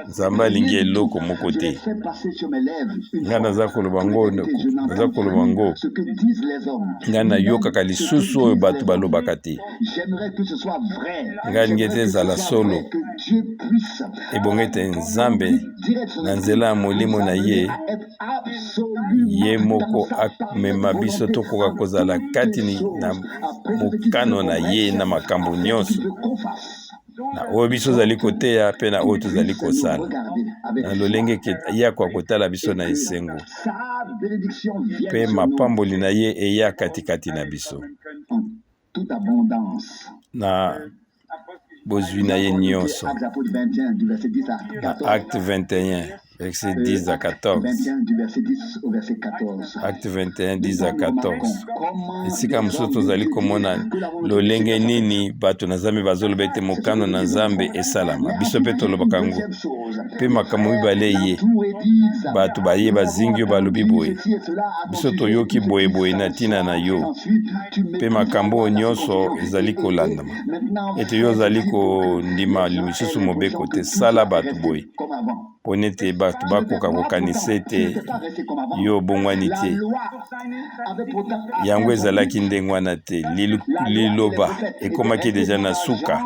Nzambe alingi eloko moko te. Nga naza koloba ngo, nga nayokaka lisusu oyo bato balobaka te. Nga alingi ete ezala solo, ebongi ete Nzambe na nzela ya molimo na ye, ye moko amema biso tokoka kozala kati na mokano na ye na makambo nyonso, na oyo biso tozali koteya mpe na oyo tozali kosala, na lolenge ke ye akoka kotala biso na esengo mpe mapamboli na ye eya katikati na biso na bozwi na ye nyonso. Na Acte 21 verset 10 à 14. Acte 21 10 à 14. Esika mosusu tozali komona lolenge nini bato na Nzambe bazoloba ete mokano na Nzambe esalama, biso mpe tolobaka ngo mpe makambo mibale ye bato bayeba zingi oyo balobi boye, biso toyoki boyeboye na ntina na yo mpe makambo nyonso ezali kolandama ete yo ozali kondima lisusu mobeko te. Sala bato boye mpo nete bato bakoka kokanisa ete yo bongwani te. Yango ezalaki ndenge wana te. Liloba ekomaki deja na suka,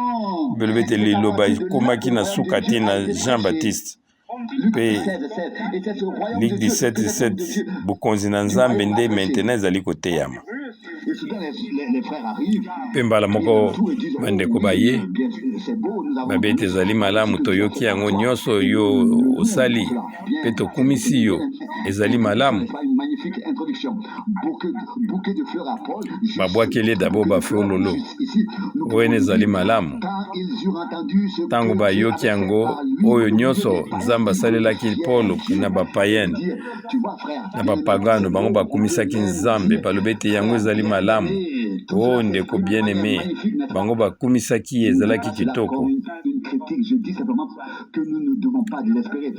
belobi ete liloba ekomaki na suka te na Jean-Baptiste mpe Luc 17:7 bokonzi na Nzambe nde maintenant ezali koteyama. Mpe mbala moko bandeko baye babe ete ezali malamu toyoki yango nyonso yo osali mpe tokumisi yo ezali malamu. Babwakeli dabo bafololo oyo ezali malamu. Ntango bayoki yango oyo nyonso Nzambe asalelaki Paul na bapayene na bapagano, bango bakumisaki Nzambe balobi ete yango ezali malamu. O ndeko bien aimé, bango bakumisaki ezalaki kitoko.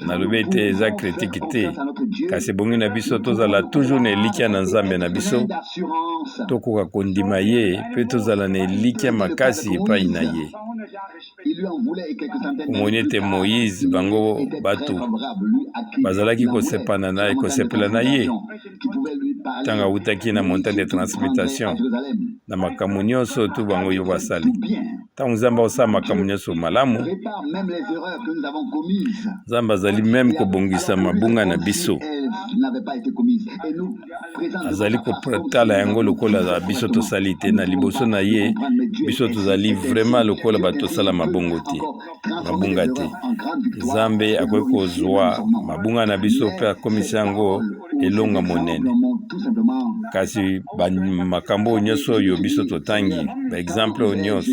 Nalobi ete eza kritiki te, kasi bongi na biso tozala toujours na elikya na Nzambe na biso, tokoka kondima ye mpe tozala na elikya makasi epai na ye. Omoni ete Moïse bango bato bazalaki kosepela na ye ntango awutaki na montagne de transmutation na makambo nyonso tu bango yo basali. Ntango Nzambe osala makambo nyonso malamu, Nzambe azali meme kobongisa mabunga na biso, azali kopretala yango lokola biso tosali te. Na liboso na ye biso tozali vraiment lokola bato tosala mabunga te. Nzambe akoki kozwa mabunga na biso mpe akomisa yango elonga monene. Kasi makambo nyonso oyo biso totangi ba exemple oyo nyonso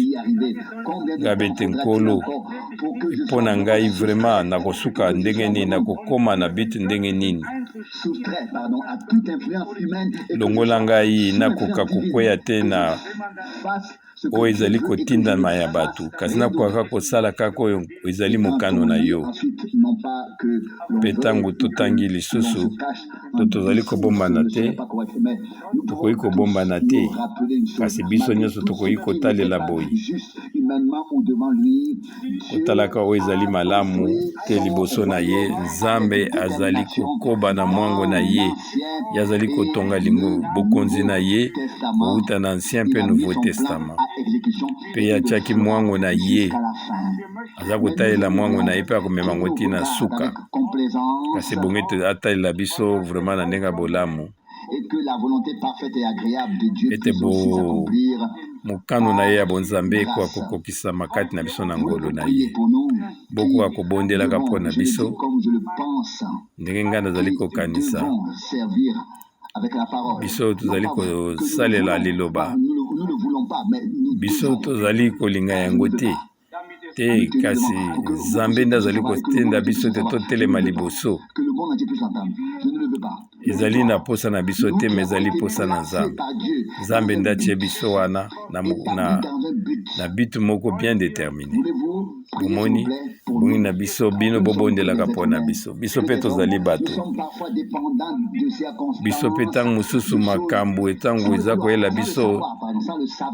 ngabe te nkolo mpo na ngai vraiment nakosuka ndenge nini, nakokoma na biti ndenge nini, longola ngai nakoka kokweya te na oyo ezali kotindama ya bato kasi nakoka kosala kaka oyo ezali mokano na yo mpe ntango totangi lisusu to tozali kobombana te tokoki kobombana te kasi biso nyonso tokoki kotalela boye kotalaka oyo ezali malamu te liboso na ye nzambe azali kokoba na mwango na ye azali kotonga bokonzi na ye kouta na ancien mpe nouveau testament mpe atiaki mwango na ye aza kotalela mwango na ye mpe akomema ngo ntina suka kasi bonge atalela biso vraiment na ndenge ya bolamu ete mokano na ye ya bonzambe ekoka kokokisama kati na biso na ngolo na ye bokoka kobondelaka mpo na biso ndenge ngai nazali kokanisa biso tozali kosalela liloba biso tozali kolinga yango te kasi nzambe nde azali kotenda biso te totelema liboso ezali na posa na biso te me ezali posa na nzambe nde atie biso wana na bitu moko bien déterminé bomoni bongi na biso bino bobondelaka mpo na biso mpe tozali bato biso mpe ntango mosusu makambo ntango eza koyela biso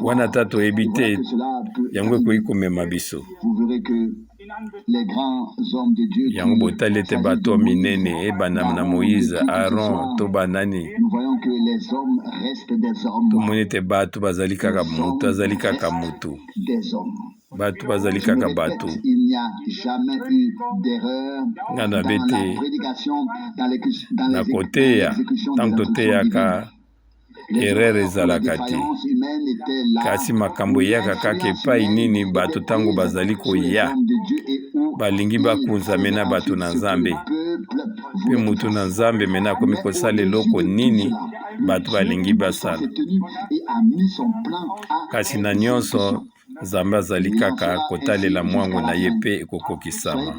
wana ata toyebi te yango ekoki komema biso yango botali ete bato minene ebanda na Moïse Aaron to banani tomoni ete bato bazali kaka moto azali kaka moto bato bazali kaka bato nga na be te na koteya ntango toteyaka erreur ezalaka te kasi makambo eyaka kaka epai nini bato ntango bazali koya balingi bakunzame na bato na nzambe mpe mutu na nzambe mena akomi kosala eloko nini bato balingi basala kasi na nyonso nzambe azali kaka kotalela mwango na ye mpe ekokokisama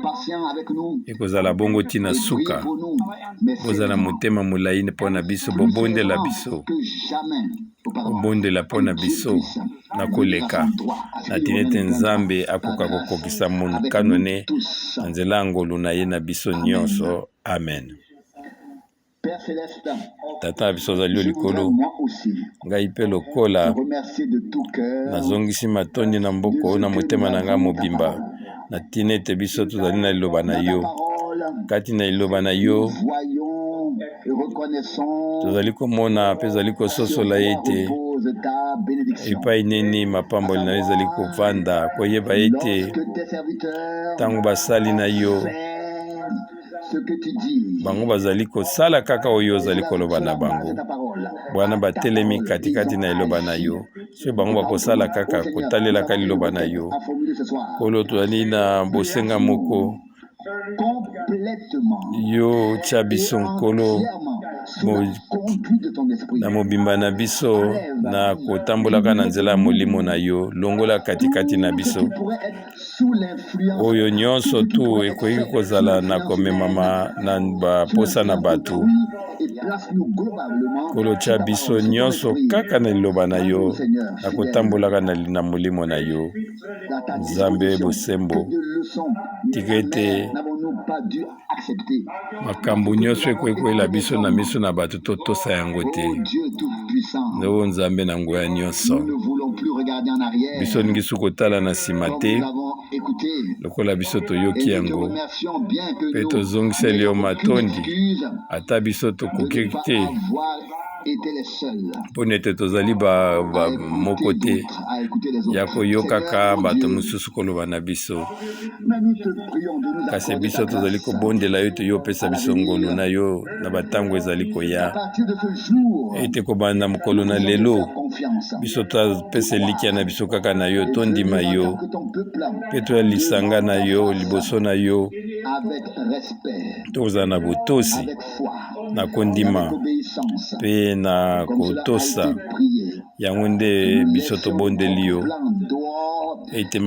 ekozala bongo ntina suka bozala motema molai mpo na biso bobondela biso obondela mpo na biso na koleka na tina ete nzambe akoka kokokisa mokano ne na nzela ya ngolu na ye na biso nyonso amen. Tata na biso ozali likolo ngai mpe lokola nazongisi matondi na mboko na motema na ngai mobimba na tina ete biso tozali na liloba na yo kati na liloba na yo tozali komona mpe ezali kososola ete epai nini mapamboli na yo ezali kovanda koyeba ete ntango basali na yo bango bazali kosala kaka oyo ozali koloba na bango bwana batelemi katikati na liloba na yo so bango bakosala kaka kotalelaka liloba na yo kolo tozali na bosenga moko yo tia biso nkolo na mobimba na biso na kotambolaka na nzela ya molimo na yo longola katikati na biso oyo nyonso tu ekoki kozala na komemama na baposa na bato kolo tia biso nyonso kaka na liloba na yo na kotambolaka na molimo na yo nzambe bosembo tika ete makambo nyonso ekoki koyela biso na miso na bato totosa yango te ndewo nzambe na nguya nyonso biso ningi su kotala na nsima te lokola biso toyoki yango mpe tozongiseli yo matondi ata biso tokoki te mpo nete tozali moko te ya koyokaka bato mosusu koloba na biso kasi biso tozali kobondela yo toyopesa biso ngolu na yo na batango ezali koya ete kobanda mokolo na lelo biso topesa elikya na biso kaka na yo tondima yo mpe toya lisanga na yo liboso na yo tozala na botosi na kondima mpe na kotosa yango nde biso tobondeli yo ete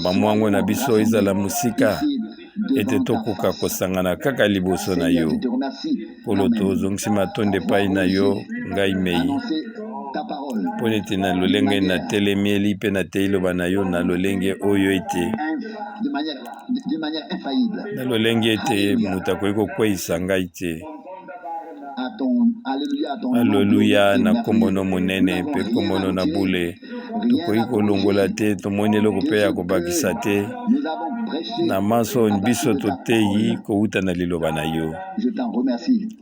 bamwango na biso ezala mosika ete tokoka kosangana kaka liboso na yo polo tozongisi matondi epai na yo ngai mei ta parole mpo ete na lolenge natelemieli mpe natei liloba na yo na lolenge oyo ete d'une manière infaillible. na lolenge ete moto akoki kokweyisa ngai te. Alleluya na kombono monene mpe kombono na bule tokoki kolongola te, tomoni eloko mpe ya kobakisa te na maso biso toteyi kowuta na liloba na yo.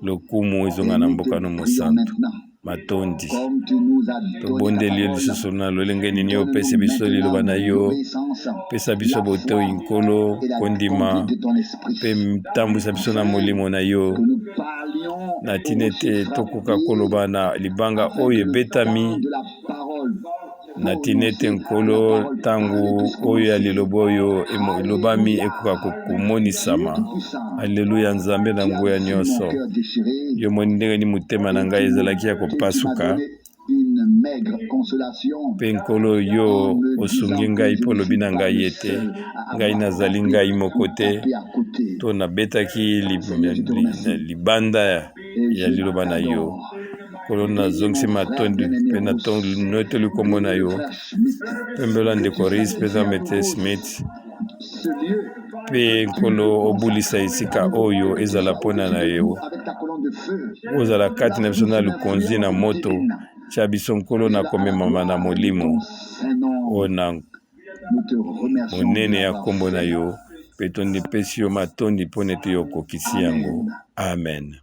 Lokumu ezonga na mbokano mosantu matondi tobondeli yo lisusu na lolenge nini opesa biso liloba na yo, pesa biso botoyi nkolo kondima mpe tambwisa biso na molimo na yo na tina ete tokoka koloba na libanga oyo ebetami na tina ete nkolo ntango oyo ya liloba oyo elobami ekoka komonisama. Alleluya nzambe na nguya nyonso yo moni ndenge ni motema na ngai ezalaki ya kopasuka mpe nkolo yo osungi ngai mpo olobi na ngai ete ngai nazali ngai moko te to nabetaki libanda ya liloba na yo. Nkolo nazongisi matondi mpe notoli kombo na yo pembela ndeko Ris mpe Zamete Smith mpe nkolo obulisa esika oyo ezala mpona na yo ozala kati na biso na lukonzi na moto tia biso nkolo na komemama na molimo ona monene ya kombo na yo mpe tondipesi yo matondi mpo nete yo okokisi yango. Amen.